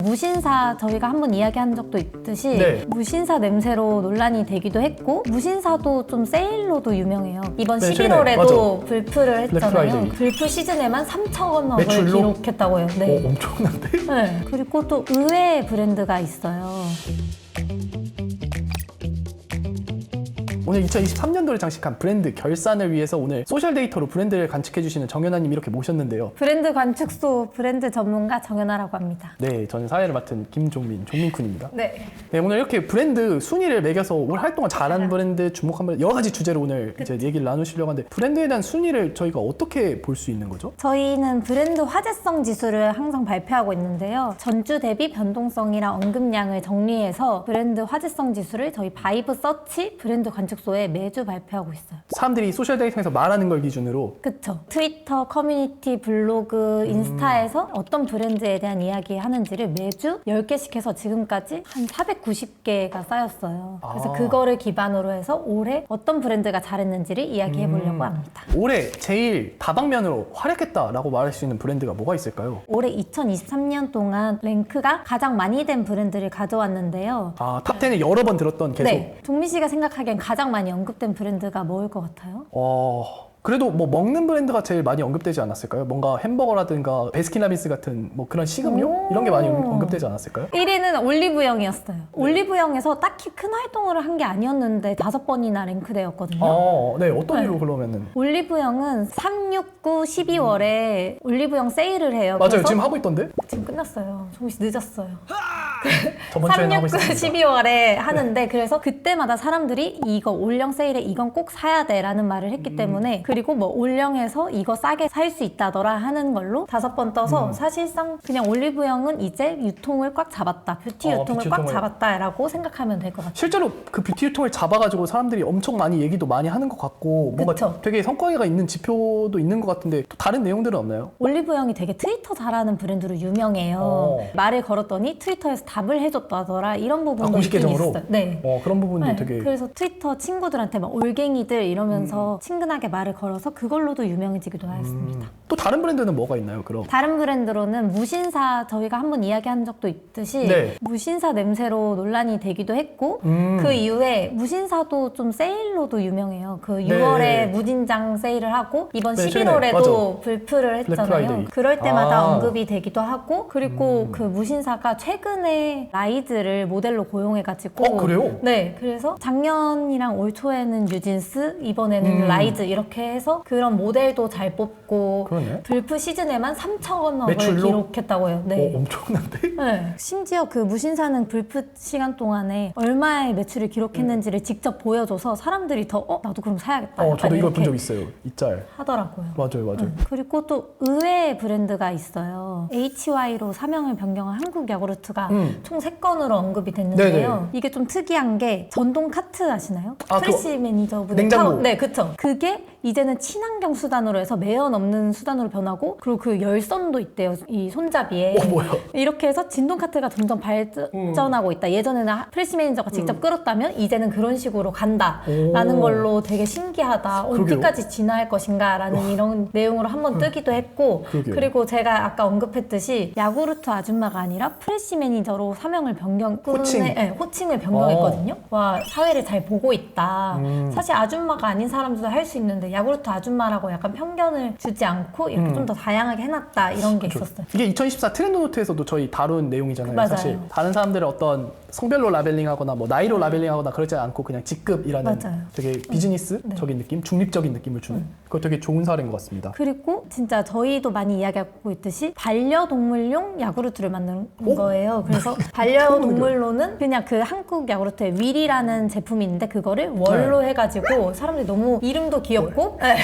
무신사 저희가 한번 이야기한 적도 있듯이 네. 무신사 냄새로 논란이 되기도 했고 무신사도 좀 세일로도 유명해요. 이번 네, 11월에도 불프를 블랙 했잖아요. 프라이데이. 불프 시즌에만 3,000억을 매출로? 기록했다고요. 네. 엄청난데? 네. 그리고 또 의외의 브랜드가 있어요. 오늘 2023년도를 장식한 브랜드 결산을 위해서 오늘 소셜 데이터로 브랜드를 관측해주시는 정연아님 이렇게 모셨는데요. 브랜드 관측소 브랜드 전문가 정연아라고 합니다. 네, 저는 사회를 맡은 종민쿤입니다. 네. 네, 오늘 이렇게 브랜드 순위를 매겨서 올 활동을 잘한 브랜드, 주목한 브랜드 여러 가지 주제로 오늘 이제 얘기를 나누시려고 하는데 브랜드에 대한 순위를 저희가 어떻게 볼 수 있는 거죠? 저희는 브랜드 화제성 지수를 항상 발표하고 있는데요. 전주 대비 변동성이랑 언급량을 정리해서 브랜드 화제성 지수를 저희 바이브 서치 브랜드 관측소에 매주 발표하고 있어요. 사람들이 소셜 데이터에서 말하는 걸 기준으로 그쵸. 트위터, 커뮤니티, 블로그, 인스타에서 어떤 브랜드에 대한 이야기 하는지를 매주 10개씩 해서 지금까지 한 490개가 쌓였어요. 그래서 그거를 기반으로 해서 올해 어떤 브랜드가 잘했는지를 이야기해 보려고 합니다. 올해 제일 다방면으로 활약했다라고 말할 수 있는 브랜드가 뭐가 있을까요? 올해 2023년 동안 랭크가 가장 많이 된 브랜드를 가져왔는데요. 아, 탑10에 여러 번 들었던 계속. 네. 종민 씨가 생각하기엔 가장 많이 언급된 브랜드가 뭐일 것 같아요? 그래도 뭐 먹는 브랜드가 제일 많이 언급되지 않았을까요? 뭔가 햄버거라든가 베스킨라빈스 같은 뭐 그런 식음료? 이런 게 많이 언급되지 않았을까요? 1위는 올리브영이었어요. 올리브영에서 딱히 큰 활동을 한 게 아니었는데 5번이나 랭크되었거든요. 네. 어떤 이유로 그러면은? 올리브영은 369 12월에 올리브영 세일을 해요. 맞아요. 그래서 지금 하고 있던데? 지금 끝났어요. 종민 씨 늦었어요. 저번 주에는 하고 369 있습니다. 12월에 하는데 그래서 그때마다 사람들이 이거 올영 세일에 이건 꼭 사야 돼 라는 말을 했기 때문에 그리고 뭐 올영에서 이거 싸게 살 수 있다더라 하는 걸로 5번 떠서 사실상 그냥 올리브영은 이제 유통을 꽉 잡았다. 뷰티 유통을 뷰티 꽉 유통을. 잡았다라고 생각하면 될 것 같아요. 실제로 그 뷰티 유통을 잡아가지고 사람들이 엄청 많이 얘기도 많이 하는 것 같고 뭔가 그쵸. 되게 성과가 있는 지표도 있는 것 같은데 또 다른 내용들은 없나요? 올리브영이 되게 트위터 잘하는 브랜드로 유명해요. 말을 걸었더니 트위터에서 답을 해줬다더라 이런 부분도 공식 있긴 계정으로? 있어요. 네. 그런 부분도 네, 되게 그래서 트위터 친구들한테 막 올갱이들 이러면서 친근하게 말을 걸어서 그걸로도 유명해지기도 하였습니다. 또 다른 브랜드는 뭐가 있나요? 그럼? 다른 브랜드로는 무신사 저희가 한번 이야기한 적도 있듯이 네. 무신사 냄새로 논란이 되기도 했고 그 이후에 무신사도 좀 세일로도 유명해요. 그 6월에 네. 무진장 세일을 하고 이번 네, 11월에도 맞아. 불프를 블랙 했잖아요. 프라이데이. 그럴 때마다 아. 언급이 되기도 하고 그리고 그 무신사가 최근에 라이즈를 모델로 고용해가지고 그래요? 네, 그래서 작년이랑 올 초에는 뉴진스, 이번에는 라이즈 이렇게 해서 그런 모델도 잘 뽑고 그러네. 불프 시즌에만 3,000억을 매출로? 기록했다고요. 네. 엄청난데? 네. 심지어 그 무신사는 불프 시간 동안에 얼마의 매출을 기록했는지를 직접 보여줘서 사람들이 더 나도 그럼 사야겠다. 약간 저도 이거 본 이렇게 적 있어요. 이 짤. 하더라고요. 맞아요. 그리고 또 의외의 브랜드가 있어요. HY로 사명을 변경한 한국 야구르트가 총 3건으로 언급이 됐는데요. 네네. 이게 좀 특이한 게 전동 카트 아시나요? 프레시 매니저분 냉장고. 네, 그쵸. 그게 이제는 친환경 수단으로 해서 매연 없는 수단으로 변하고 그리고 그 열선도 있대요. 이 손잡이에. 뭐야? 이렇게 해서 진동 카트가 점점 발전하고 있다. 예전에는 프레시 매니저가 직접 끌었다면 이제는 그런 식으로 간다라는 걸로 되게 신기하다. 언제까지 진화할 것인가라는 이런 내용으로 한번 뜨기도 했고 그러게요. 그리고 제가 아까 언급했듯이 야구르트 아줌마가 아니라 프레시 매니저로 사명을 호칭. 호칭을 변경했거든요. 와, 사회를 잘 보고 있다. 사실 아줌마가 아닌 사람들도 할 수 있는데 야구르트 아줌마라고 약간 편견을 주지 않고 이렇게 좀 더 다양하게 해놨다 이런 게 있었어요. 이게 2024 트렌드 노트에서도 저희 다룬 내용이잖아요. 맞아요. 사실 다른 사람들의 어떤 성별로 라벨링하거나 뭐 나이로 라벨링하거나 그러지 않고 그냥 직급이라는 맞아요. 되게 비즈니스적인 느낌, 중립적인 느낌을 주는 그거 되게 좋은 사례인 것 같습니다. 그리고 진짜 저희도 많이 이야기하고 있듯이 반려동물용 야구르트를 만든 거예요. 그래서 반려동물로는 그냥 그 한국 야구르트의 윌이라는 제품이 있는데 그거를 월로 해가지고 사람들이 너무 이름도 귀엽고 네,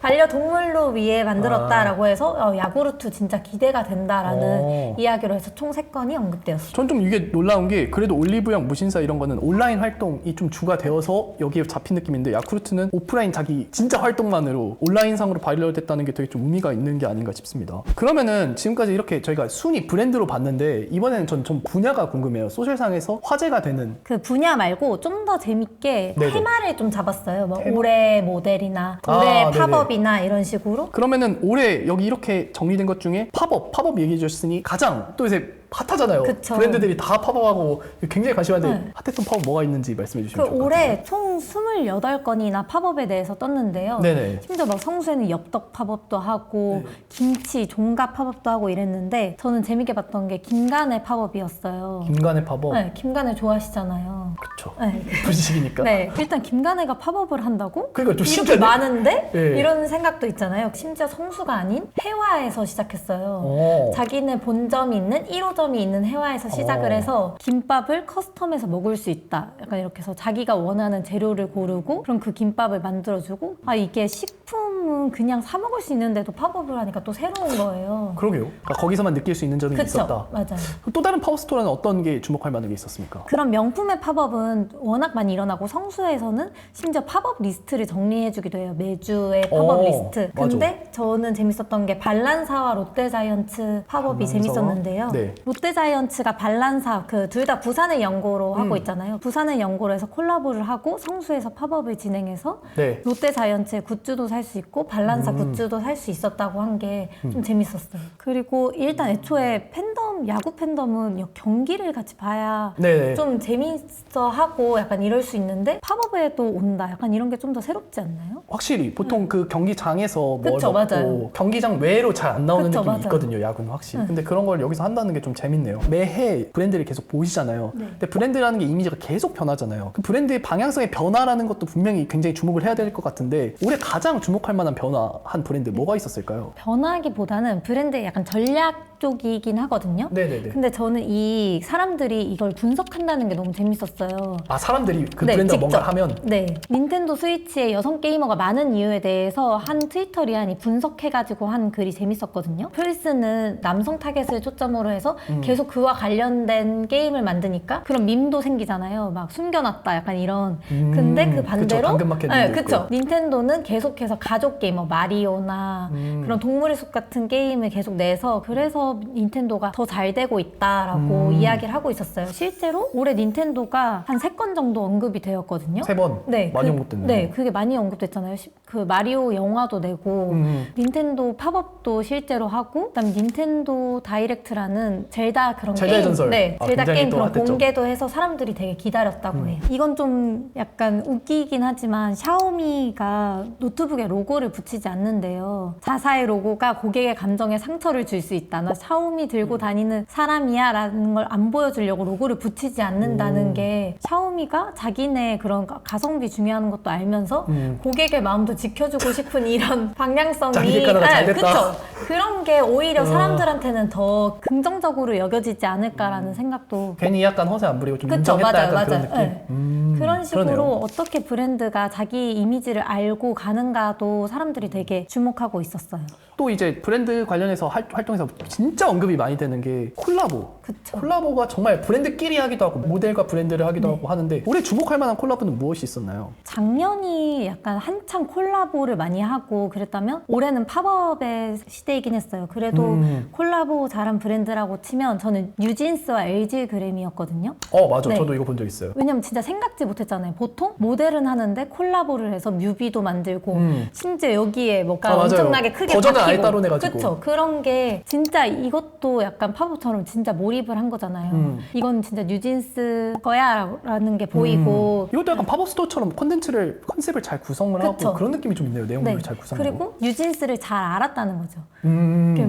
반려동물로 위에 만들었다라고 해서 야구르트 진짜 기대가 된다라는 이야기로 해서 총 3건이 언급되었어요. 전 좀 이게 놀라운 게 그래도 올리브영, 무신사 이런 거는 온라인 활동이 좀 주가 되어서 여기에 잡힌 느낌인데 야쿠르트는 오프라인 자기 진짜 활동만으로 온라인상으로 바이럴 됐다는 게 되게 좀 의미가 있는 게 아닌가 싶습니다. 그러면은 지금까지 이렇게 저희가 순위 브랜드로 봤는데 이번에는 전 분야가 궁금해요. 소셜상에서 화제가 되는 그 분야 말고 좀 더 재밌게 네네. 테마를 좀 잡았어요. 뭐 올해 모델이나 올해 네네. 팝업이나 이런 식으로. 그러면은 올해 여기 이렇게 정리된 것 중에 팝업 얘기해 주셨으니 가장 또 이제 핫하잖아요. 그쵸. 브랜드들이 다 팝업하고 굉장히 관심한데 네. 핫했던 팝업 뭐가 있는지 말씀해 주시면 좋을 것 올해 총 28건이나 팝업에 대해서 떴는데요. 네네. 심지어 막 성수에는 엽떡 팝업도 하고 네. 김치, 종갓 팝업도 하고 이랬는데 저는 재밌게 봤던 게 김간의 팝업이었어요. 김간의 팝업. 네, 김간을 좋아하시잖아요. 그쵸. 네. 불식이니까. 네, 일단 김간애가 팝업을 한다고? 그러니까 좀 이렇게 신기하네. 많은데? 네. 이런 생각도 있잖아요. 심지어 성수가 아닌 해화에서 시작했어요. 자기네 본점이 있는 1호점이 있는 해화에서 시작을 해서 김밥을 커스텀해서 먹을 수 있다. 약간 이렇게 해서 자기가 원하는 재료를 고르고 그럼 그 김밥을 만들어주고 아 이게 식품은 그냥 사 먹을 수 있는데도 팝업을 하니까 또 새로운 거예요. 그러게요. 그러니까 거기서만 느낄 수 있는 점이 그쵸? 있었다. 맞아요. 또 다른 팝업 스토어는 어떤 게 주목할 만한 게 있었습니까? 그런 명품의 팝업은 워낙 많이 일어나고 성수에서는 심지어 팝업 리스트를 정리해주기도 해요. 매주의 팝업 리스트. 맞아. 근데 저는 재밌었던 게 발란사와 롯데자이언츠 팝업이 발란사와? 재밌었는데요. 네. 롯데자이언츠가 발란사 그 둘 다 부산을 연고로 하고 있잖아요. 부산을 연고로 해서 콜라보를 하고 성수에서 팝업을 진행해서 네. 롯데자이언츠의 굿즈도 살 수 있고 발란사 굿즈도 살 수 있었다고 한 게 좀 재밌었어요. 그리고 일단 애초에 팬덤, 야구 팬덤은 경기를 같이 봐야 네네. 좀 재밌어 하고 약간 이럴 수 있는데 팝업에도 온다. 약간 이런 게 좀 더 새롭지 않나요? 확실히 보통 그 경기장에서 그쵸, 먹고 맞아요. 경기장 외로 잘 안 나오는 그쵸, 느낌이 맞아요. 있거든요, 야구는 확실히. 근데 그런 걸 여기서 한다는 게 좀 재밌네요. 매해 브랜드를 계속 보시잖아요. 네. 근데 브랜드라는 게 이미지가 계속 변하잖아요. 그 브랜드의 방향성의 변화라는 것도 분명히 굉장히 주목을 해야 될 것 같은데 올해 가장 주목할 만한 변화한 브랜드 뭐가 있었을까요? 변화기보다는 브랜드의 약간 전략 쪽이긴 하거든요. 네네네. 근데 저는 이 사람들이 이걸 분석한다는 게 너무 재밌었어요. 아, 사람들이 그 네, 브랜드가 직접. 뭔가 하면 네. 닌텐도 스위치에 여성 게이머가 많은 이유에 대해서 한 트위터 리안이 분석해가지고 한 글이 재밌었거든요. 플스는 남성 타겟을 초점으로 해서 계속 그와 관련된 게임을 만드니까 그런 밈도 생기잖아요. 막 숨겨놨다 약간 이런. 근데 그 그쵸, 반대로 당근마켓 네, 밈도 그쵸. 있고요. 닌텐도는 계속해서 가족 게임, 뭐 마리오나 그런 동물의 숲 같은 게임을 계속 내서 그래서 닌텐도가 더 잘 되고 있다라고 이야기를 하고 있었어요. 실제로 올해 닌텐도가 한 3건 정도 언급이 되었거든요. 3번 네, 많이 그, 언급됐네요. 네, 그게 많이 언급됐잖아요. 그 마리오 영화도 내고 닌텐도 팝업도 실제로 하고 그다음에 닌텐도 다이렉트라는 젤다 그런 젤다의 게임, 전설. 네, 아, 젤다 굉장히 게임 또 그런 핫했죠. 공개도 해서 사람들이 되게 기다렸다고 해요. 이건 좀 약간 웃기긴 하지만 샤오미가 노트북에 로고를 붙이지 않는데요. 자사의 로고가 고객의 감정에 상처를 줄 수 있다. 나 샤오미 들고 다니는 사람이야 라는 걸 안 보여주려고 로고를 붙이지 않는다는 게 샤오미가 자기네 그런 가성비 중요한 것도 알면서 고객의 마음도 지켜주고 싶은 이런 방향성이 자기 객관화가 잘 됐다. 그쵸? 그런 게 오히려 사람들한테는 더 긍정적으로 여겨지지 않을까라는 생각도 괜히 약간 허세 안 부리고 좀 그쵸, 인정했다 맞아요, 약간 그런 맞아요. 느낌? 네. 그런 식으로 그러네요. 어떻게 브랜드가 자기 이미지를 알고 가는가도 사람들이 되게 주목하고 있었어요. 또 이제 브랜드 관련해서 활동에서 진짜 언급이 많이 되는 게 콜라보. 그쵸. 콜라보가 정말 브랜드끼리 하기도 하고 모델과 브랜드를 하기도 네. 하고 하는데 올해 주목할 만한 콜라보는 무엇이 있었나요? 작년이 약간 한창 콜라보를 많이 하고 그랬다면 올해는 팝업의 시대이긴 했어요. 그래도 콜라보 잘한 브랜드라고 치면 저는 뉴진스와 LG 그램이었거든요. 맞아. 네. 저도 이거 본 적 있어요. 왜냐면 진짜 생각지 못했잖아요. 보통 모델은 하는데 콜라보를 해서 뮤비도 만들고 심지어 여기에 뭐가 맞아요. 엄청나게 크게 버전을 아예 박히고. 따로 내가지고. 그쵸. 그런 게 진짜 이것도 약간 팝업처럼 진짜 몰입을 한 거잖아요. 이건 진짜 뉴진스 거야 라는 게 보이고 이것도 약간 팝업 스토어처럼 컨셉을 잘 구성을 그쵸. 하고 그런 느낌이 좀 있네요. 내용물을 네. 잘 구성하고. 그리고 뉴진스를 잘 알았다는 거죠.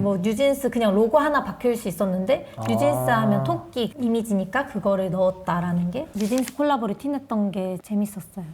뭐 뉴진스 그냥 로고 하나 박힐 수 있었는데 뉴진스 하면 토끼 이미지니까 그거를 넣었다라는 게 뉴진스 콜라보를 티냈던 게 재밌었어요.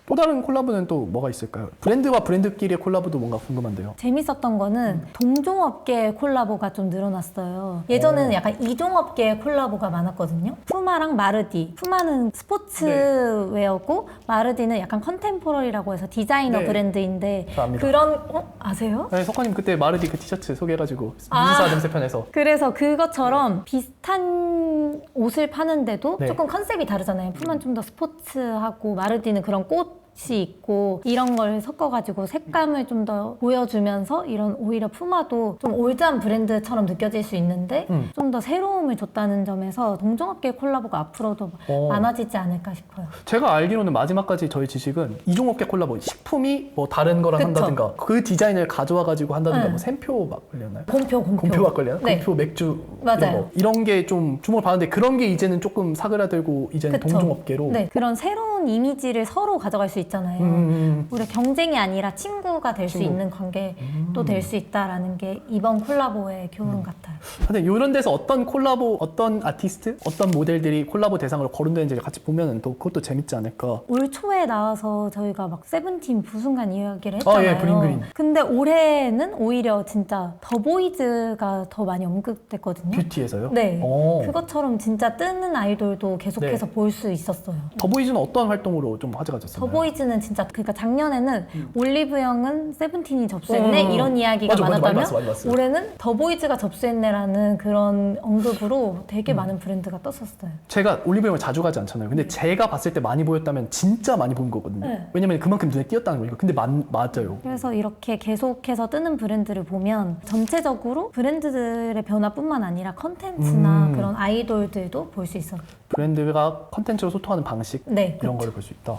또 다른 콜라보는 또 뭐가 있을까요? 브랜드와 브랜드끼리의 콜라보도 뭔가 궁금한데요. 재밌었던 거는 동종업계 콜라보가 좀 늘어났어요. 예전에는 약간 이종업계 콜라보가 많았거든요. 푸마랑 마르디. 푸마는 스포츠웨어고 마르디는 약간 컨템포러리라고 해서 디자이너 네. 브랜드인데 저 압니다. 그런 아세요? 네, 석화님 그때 마르디 그 티셔츠 소개해가지고 아. 무신사 냄새 편에서 그래서 그것처럼 비슷한 옷을 파는데도 네. 조금 컨셉이 다르잖아요. 푸마는 좀 더 스포츠하고 마르디는 그런 꽃 핑크빛이 있고 이런 걸 섞어가지고 색감을 좀 더 보여주면서 이런 오히려 푸마도 좀 올드한 브랜드처럼 느껴질 수 있는데 좀 더 새로움을 줬다는 점에서 동종업계 콜라보가 앞으로도 많아지지 않을까 싶어요. 제가 알기로는 마지막까지 저희 지식은 이종업계 콜라보 식품이 뭐 다른 거랑 그쵸. 한다든가 그 디자인을 가져와가지고 한다든가 네. 뭐 샘표 막걸리였나요? 곰표. 곰표 막걸리나? 네. 곰표 맥주 맞아요. 이런 게 좀 주목을 받는데 그런 게 이제는 조금 사그라들고 이제는 그쵸. 동종업계로 네, 그런 새로운 이미지를 서로 가져갈 수 있잖아요. 우리 경쟁이 아니라 친구가 될 수 친구. 있는 관계도 될 수 있다라는 게 이번 콜라보의 교훈 같아요. 근데 이런 데서 어떤 콜라보, 어떤 아티스트, 어떤 모델들이 콜라보 대상으로 거론되는지 같이 보면은 또 그것도 재밌지 않을까. 올 초에 나와서 저희가 막 세븐틴 부순간 이야기를 했잖아요. 아, 예, 그린. 근데 올해는 오히려 진짜 더보이즈가 더 많이 언급됐거든요. 뷰티에서요? 네. 어. 그것처럼 진짜 뜨는 아이돌도 계속해서 네. 볼 수 있었어요. 더보이즈는 어떤 활동으로 좀 화제가 됐었나요? 더보이즈는 진짜 그러니까 작년에는 올리브영은 세븐틴이 접수했네 이런 이야기가 맞아, 많았다면 많이 봤어요. 올해는 더보이즈가 접수했네라는 그런 언급으로 되게 많은 브랜드가 떴었어요. 제가 올리브영을 자주 가지 않잖아요. 근데 제가 봤을 때 많이 보였다면 진짜 많이 본 거거든요. 네. 왜냐면 그만큼 눈에 띄었다는 거니까. 근데 맞아요. 그래서 이렇게 계속해서 뜨는 브랜드를 보면 전체적으로 브랜드들의 변화뿐만 아니라 컨텐츠나 그런 아이돌들도 볼 수 있어요. 브랜드가 컨텐츠로 소통하는 방식 네, 이런 그렇죠. 걸 볼 수 있다.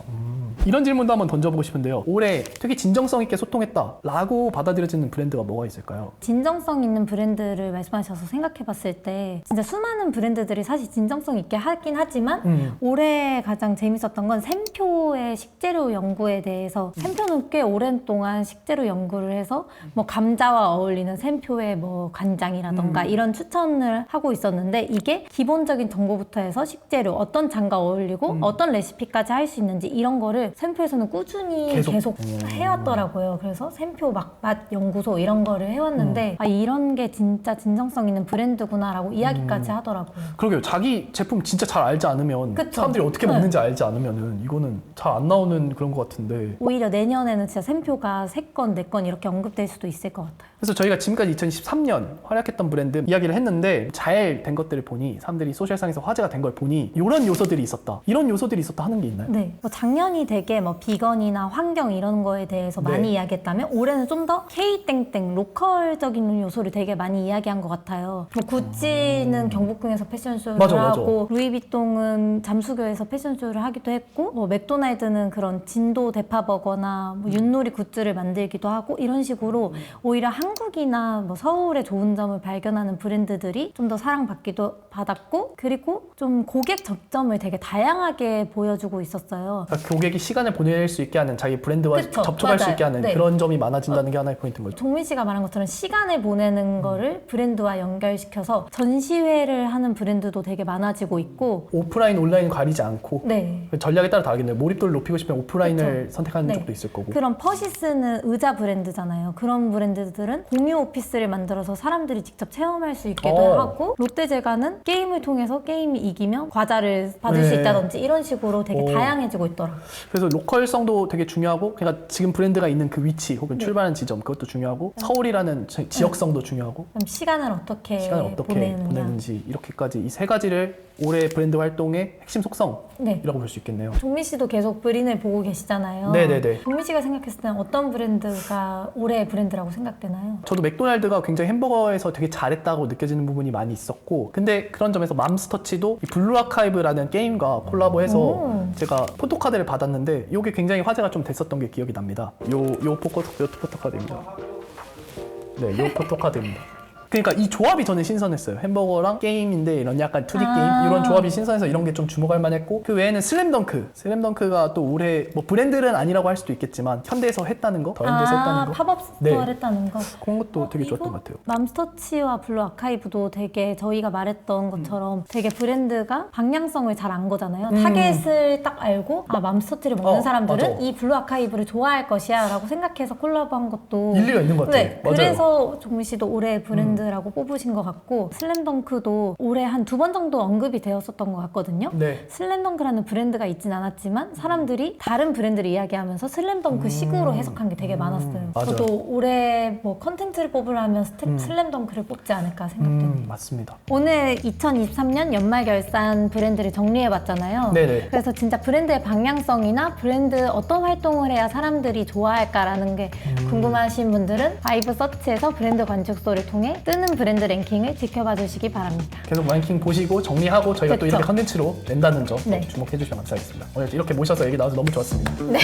이런 질문도 한번 던져보고 싶은데요. 올해 되게 진정성 있게 소통했다라고 받아들여지는 브랜드가 뭐가 있을까요? 진정성 있는 브랜드를 말씀하셔서 생각해봤을 때 진짜 수많은 브랜드들이 사실 진정성 있게 하긴 하지만 올해 가장 재밌었던 건 샘표의 식재료 연구에 대해서 샘표는 꽤 오랜 동안 식재료 연구를 해서 뭐 감자와 어울리는 샘표의 뭐 간장이라던가 이런 추천을 하고 있었는데 이게 기본적인 정보부터 해서 식재료 어떤 장과 어울리고 어떤 레시피까지 할 수 있는지 이런 거를 샘표에서는 꾸준히 계속 해왔더라고요. 그래서 샘표 맛 연구소 이런 거를 해왔는데 아 이런 게 진짜 진정성 있는 브랜드구나라고 이야기까지 하더라고요. 그러게요. 자기 제품 진짜 잘 알지 않으면 그쵸? 사람들이 어떻게 먹는지 알지 않으면은 이거는 잘 안 나오는 그런 것 같은데. 오히려 내년에는 진짜 샘표가 3건, 4건 이렇게 언급될 수도 있을 것 같아요. 그래서 저희가 지금까지 2013년 활약했던 브랜드 이야기를 했는데 잘 된 것들을 보니 사람들이 소셜상에서 화제가 된 걸 보니 이런 요소들이 있었다. 이런 요소들이 있었다 하는 게 있나요? 네, 뭐 작년이 되게 뭐 비건이나 환경 이런 거에 대해서 네. 많이 이야기했다면 올해는 좀 더 K-땡땡 로컬적인 요소를 되게 많이 이야기한 것 같아요. 뭐 구찌는 경복궁에서 패션쇼를 맞아. 하고 루이비통은 잠수교에서 패션쇼를 하기도 했고 뭐 맥도날드는 그런 진도 대파버거나 뭐 윷놀이 굿즈를 만들기도 하고 이런 식으로 오히려 한국이나 뭐 서울의 좋은 점을 발견하는 브랜드들이 좀 더 사랑받기도 받았고 그리고 좀 고객 접점을 되게 다양하게 보여주고 있었어요. 그러니까 고객이 시간을 보낼 수 있게 하는 자기 브랜드와 그쵸, 접촉할 수 맞아요. 있게 하는 네. 그런 점이 많아진다는 게 하나의 포인트인 거죠. 종민 씨가 말한 것처럼 시간을 보내는 거를 브랜드와 연결시켜서 전시회를 하는 브랜드도 되게 많아지고 있고 오프라인, 온라인 가리지 않고 네. 전략에 따라 다르겠네요. 몰입도를 높이고 싶으면 오프라인을 그쵸. 선택하는 네. 쪽도 있을 거고. 그런 퍼시스는 의자 브랜드잖아요. 그런 브랜드들은 공유 오피스를 만들어서 사람들이 직접 체험할 수 있게도 하고 롯데제과는 게임을 통해서 게임이 이기면 과자를 받을 수 네. 있다든지 이런 식으로 되게 다양해지고 있더라고요. 그래서 로컬성도 되게 중요하고 그러니까 지금 브랜드가 있는 그 위치 혹은 네. 출발하는 지점 그것도 중요하고 서울이라는 지역성도 중요하고 그럼 시간을 어떻게 보내느냐. 보내는지 이렇게까지 이 세 가지를 올해 브랜드 활동의 핵심 속성이라고 네. 볼 수 있겠네요. 종민 씨도 계속 브린을 보고 계시잖아요. 네네네. 종민 씨가 생각했을 때는 어떤 브랜드가 올해의 브랜드라고 생각되나요? 저도 맥도날드가 굉장히 햄버거에서 되게 잘했다고 느껴지는 부분이 많이 있었고 근데 그런 점에서 맘스터치도 이 블루 아카이브라는 게임과 콜라보해서 제가 포토카드를 받았는데 이게 굉장히 화제가 좀 됐었던 게 기억이 납니다. 요 포토카드입니다. 네, 요 포토카드입니다. 그러니까 이 조합이 저는 신선했어요. 햄버거랑 게임인데 이런 약간 2D 게임 이런 조합이 신선해서 이런 게 좀 주목할 만했고 그 외에는 슬램덩크가 또 올해 뭐 브랜드는 아니라고 할 수도 있겠지만 현대에서 했다는 거, 더 현대에서 했다는 거 팝업 스토어를 네. 했다는 거. 그런 것도 되게 좋았던 그리고 것 같아요. 맘스터치와 블루 아카이브도 되게 저희가 말했던 것처럼 되게 브랜드가 방향성을 잘 안 거잖아요. 타겟을 딱 알고 아 맘스터치를 먹는 사람들은 맞아. 이 블루 아카이브를 좋아할 것이야 라고 생각해서 콜라보한 것도 일리가 있는 것 같아요. 네, 맞아요. 그래서 종민 씨도 올해 브랜드 브랜드라고 뽑으신 것 같고 슬램덩크도 올해 한 2번 정도 언급이 되었었던 것 같거든요. 네. 슬램덩크라는 브랜드가 있진 않았지만 사람들이 다른 브랜드를 이야기하면서 슬램덩크 식으로 해석한 게 되게 많았어요. 맞아요. 저도 올해 뭐 컨텐츠를 뽑으려면 슬램덩크를 뽑지 않을까 생각됩니다. 맞습니다. 오늘 2023년 연말 결산 브랜드를 정리해봤잖아요. 네네. 그래서 진짜 브랜드의 방향성이나 브랜드 어떤 활동을 해야 사람들이 좋아할까라는 게 궁금하신 분들은 바이브 서치에서 브랜드 관측소를 통해 뜨는 브랜드 랭킹을 지켜봐 주시기 바랍니다. 계속 랭킹 보시고 정리하고 저희가 또 그쵸. 이렇게 컨텐츠로 낸다는 점 네. 주목해 주시면 감사하겠습니다. 오늘 이렇게 모셔서 얘기 나와서 너무 좋았습니다. 네.